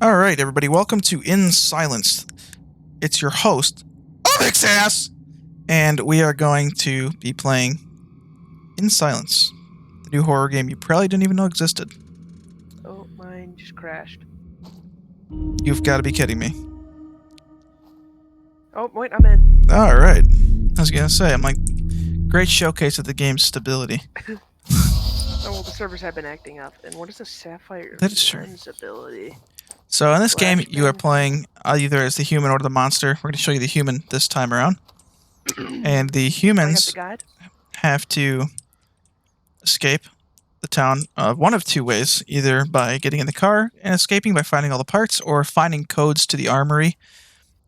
All right, everybody, welcome to In Silence. It's your host, Alexas, and we are going to be playing In Silence, the new horror game you probably didn't even know existed. Oh, mine just crashed. You've got to be kidding me. Oh, wait, I'm in. All right. I was going to say, I'm like, great showcase of the game's stability. Oh, well, the servers have been acting up. And what is the Sapphire That is true. Lens ability? So in this game, you are Flashbang. playing either as the human or the monster. We're going to show you the human this time around. And the I got humans the guide. have to escape the town one of two ways, either by getting in the car and escaping by finding all the parts, or finding codes to the armory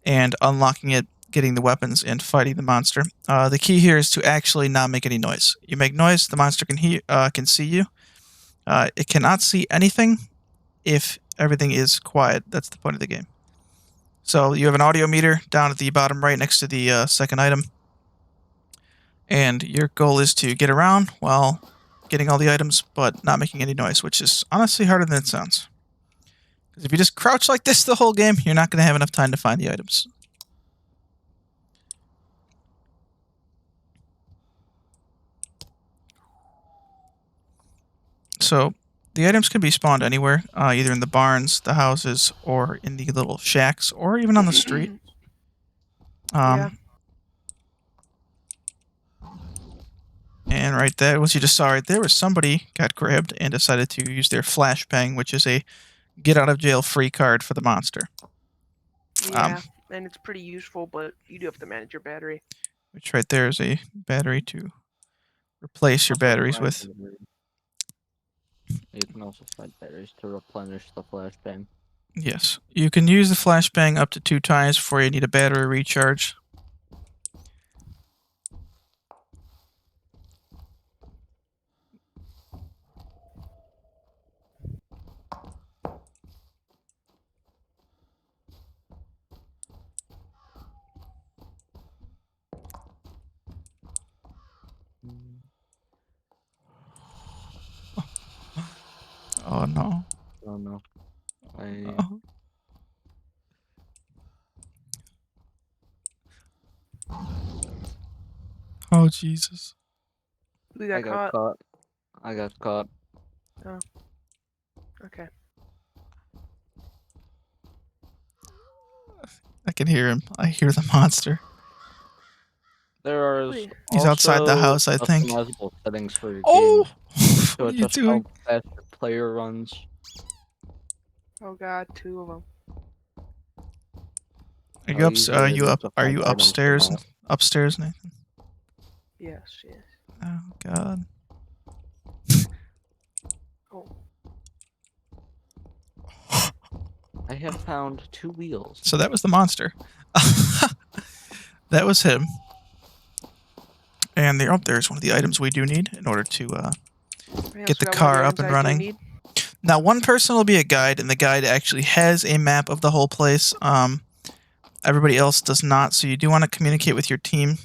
and unlocking it, getting the weapons, and fighting the monster. The key here is to actually not make any noise. You make noise, the monster can see you. It cannot see anything if everything is quiet. That's the point of the game. So you have an audio meter down at the bottom right next to the second item. And your goal is to get around while getting all the items, but not making any noise, which is honestly harder than it sounds. Because if you just crouch like this the whole game, you're not going to have enough time to find the items. So the items can be spawned anywhere, either in the barns, the houses, or in the little shacks, or even on the street. Yeah. And right there, what you just saw right there was somebody got grabbed and decided to use their flashbang, which is a get out of jail free card for the monster. Yeah, and it's pretty useful, but you do have to manage your battery. Which right there is a battery to replace your batteries with. You can also find batteries to replenish the flashbang. Yes. You can use the flashbang up to 2 times before you need a battery recharge. Oh no. Oh no. Oh. Oh Jesus. We got caught. I got caught. Oh. Okay. I can hear him. I hear the monster. There are Wait. He's outside the house, I think. customizable settings for your Oh! game. So What are you it's doing? how fast the player runs. Oh god, 2 of them. Are you Are you upstairs? Upstairs, Nathan? Yes, yes. Oh god. Oh. I have found 2 wheels. So that was the monster. That was him. And there's one of the items we do need in order to get the car up and running. Now, one person will be a guide, and the guide actually has a map of the whole place. Everybody else does not, so you do want to communicate with your team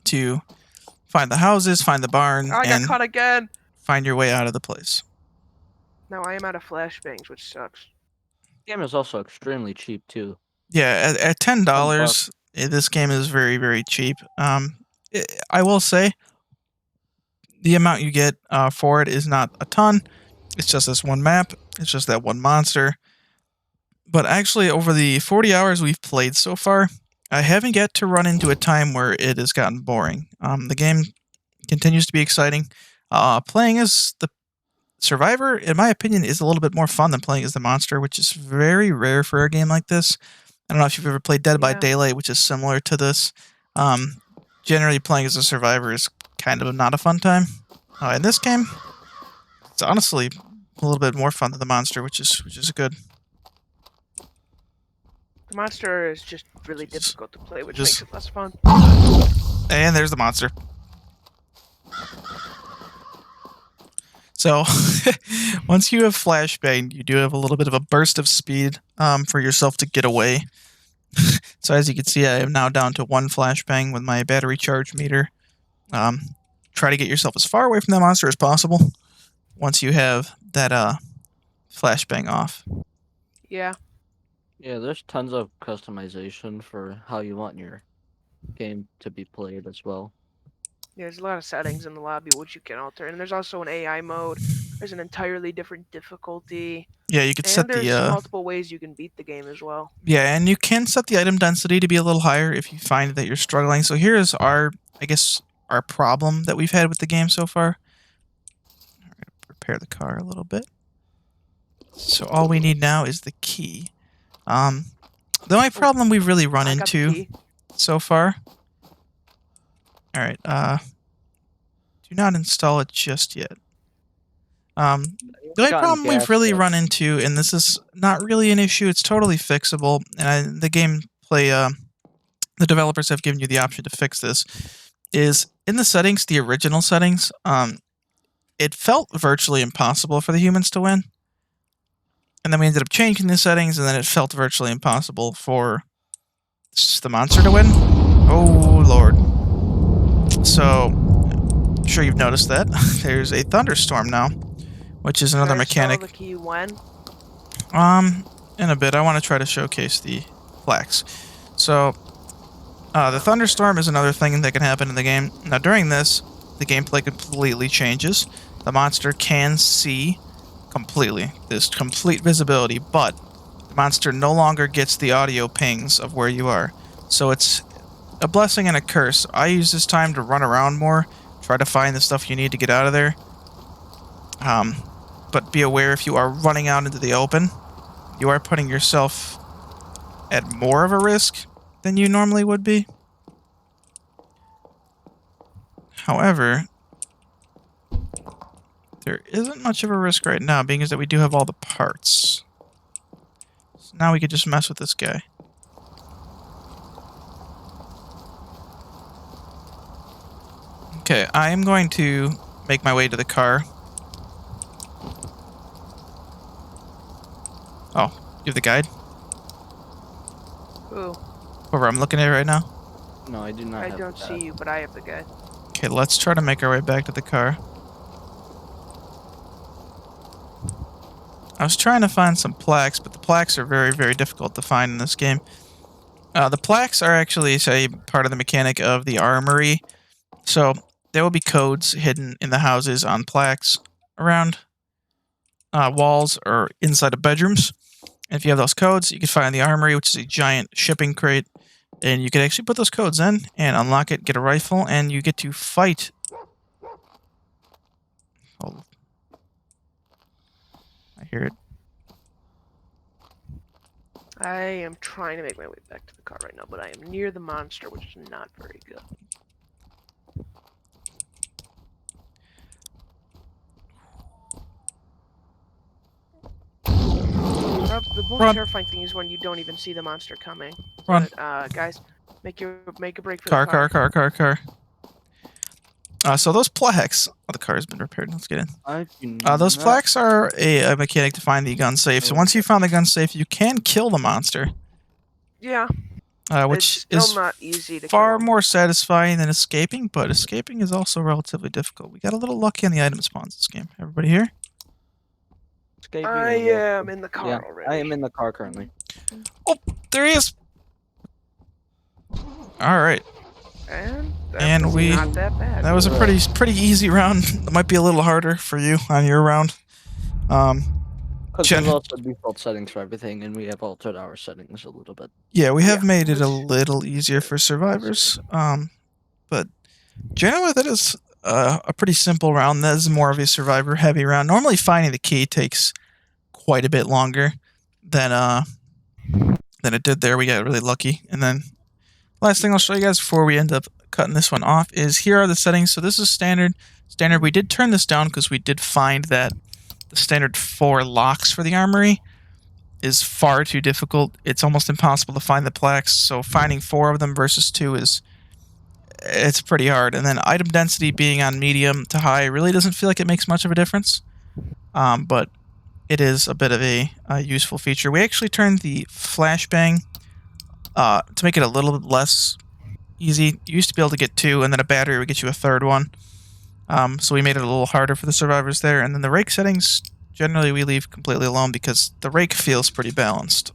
to find the houses, find the barn, I got and caught again! find your way out of the place. Now I am out of flashbangs, which sucks. The game is also extremely cheap too. Yeah, at $10, this game is very, very cheap. I will say, the amount you get for it is not a ton. It's just this one map. It's just that one monster. But actually, over the 40 hours we've played so far, I haven't yet to run into a time where it has gotten boring. The game continues to be exciting. Playing as the survivor, in my opinion, is a little bit more fun than playing as the monster, which is very rare for a game like this. I don't know if you've ever played Dead by Daylight, which is similar to this. Generally, playing as a survivor is kind of not a fun time. In this game, it's honestly a little bit more fun than the monster, which is good. The monster is just really difficult to play, which makes it less fun. And there's the monster. So, once you have flashbang, you do have a little bit of a burst of speed for yourself to get away. So as you can see, I am now down to 1 flashbang with my battery charge meter. Try to get yourself as far away from that monster as possible once you have that flashbang off. Yeah. Yeah, there's tons of customization for how you want your game to be played as well. Yeah, there's a lot of settings in the lobby which you can alter, and there's also an AI mode. There's an entirely different difficulty, Yeah, you could and set the there's multiple ways you can beat the game as well. yeah, and you can set the item density to be a little higher if you find that you're struggling. So here's our, I guess, our problem that we've had with the game so far. I'm gonna prepare the car a little bit. So all we need now is the key. The only problem we've really run I got the into key. so far. All right. Do not install it just yet. The only Gotten problem we've gas really yet. run into, and this is not really an issue, it's totally fixable, and the gameplay, the developers have given you the option to fix this, is in the settings, the original settings, it felt virtually impossible for the humans to win. And then we ended up changing the settings, and then it felt virtually impossible for the monster to win. Oh, Lord. So, I'm sure you've noticed that. There's a thunderstorm now, which is another Can I mechanic. install the key when? In a bit, I want to try to showcase the plaques. So, the thunderstorm is another thing that can happen in the game. Now, during this, the gameplay completely changes. The monster can see completely. There's complete visibility, but the monster no longer gets the audio pings of where you are. So it's a blessing and a curse. I use this time to run around more, try to find the stuff you need to get out of there. But be aware, if you are running out into the open, you are putting yourself at more of a risk than you normally would be. However, there isn't much of a risk right now, being as that we do have all the parts. So now we could just mess with this guy. Okay, I am going to make my way to the car. Oh, you have the guide? Ooh, Where I'm looking at it right now? No, I do not I have don't that. see you, but I have the guide. Okay, let's try to make our way back to the car. I was trying to find some plaques, but the plaques are very, very difficult to find in this game. The plaques are actually, say, part of the mechanic of the armory. So there will be codes hidden in the houses on plaques around walls or inside of bedrooms. And if you have those codes, you can find the armory, which is a giant shipping crate. And you can actually put those codes in and unlock it, get a rifle, and you get to fight. Oh. I hear it. I am trying to make my way back to the car right now, but I am near the monster, which is not very good. The most Run. terrifying thing is when you don't even see the monster coming. Run. But, guys, make a break for Car. the car. So those plaques... Oh, the car has been repaired. Let's get in. I do Those not- plaques are a mechanic to find the gun safe. So Oh, once you found the gun safe, you can kill the monster. Yeah, Which it's is still not easy to far kill 'em. more satisfying than escaping, but escaping is also relatively difficult. We got a little lucky on the item spawns this game. Everybody here? escaping I is a- am in the car Yeah, already. I am in the car currently. There he is! Alright. And And was we- not that bad. That was a pretty easy round. It might be a little harder for you on your round. Because Jen- there's also default settings for everything, and we have altered our settings a little bit. Yeah, we have Yeah, made it a which- little easier for survivors. But generally that is a pretty simple round. That is more of a survivor heavy round. Normally finding the key takes quite a bit longer than it did there. We got really lucky. And then last thing I'll show you guys before we end up cutting this one off is here are the settings. So this is standard. We did turn this down because we did find that the standard 4 locks for the armory is far too difficult. It's almost impossible to find the plaques. So finding 4 of them versus 2 it's pretty hard. And then item density being on medium to high really doesn't feel like it makes much of a difference. But it is a bit of a useful feature. We actually turned the flashbang to make it a little bit less easy. You used to be able to get 2, and then a battery would get you a third one. So we made it a little harder for the survivors there. And then the rake settings generally we leave completely alone because the rake feels pretty balanced.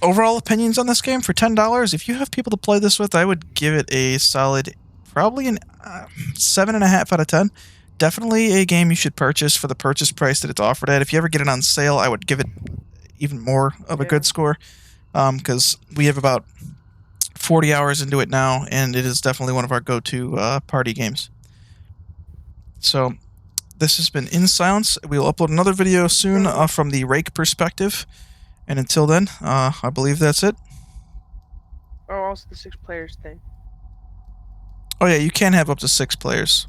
Overall opinions on this game for $10, if you have people to play this with, I would give it a solid, probably an 7.5 out of 10. Definitely a game you should purchase for the purchase price that it's offered at. If you ever get it on sale, I would give it even more of a Yeah. good score, because we have about 40 hours into it now, and it is definitely one of our go-to party games. So this has been In Silence. We will upload another video soon from the rake perspective. And until then, I believe that's it. Oh, also the 6 players thing. Oh yeah, you can have up to 6 players.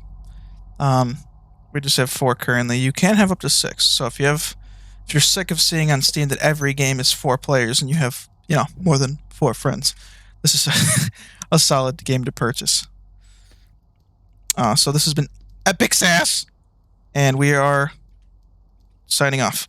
We just have 4 currently. You can have up to 6. So if you're sick of seeing on Steam that every game is 4 players and you have, more than 4 friends, this is a solid game to purchase. So this has been Epic Sass, and we are signing off.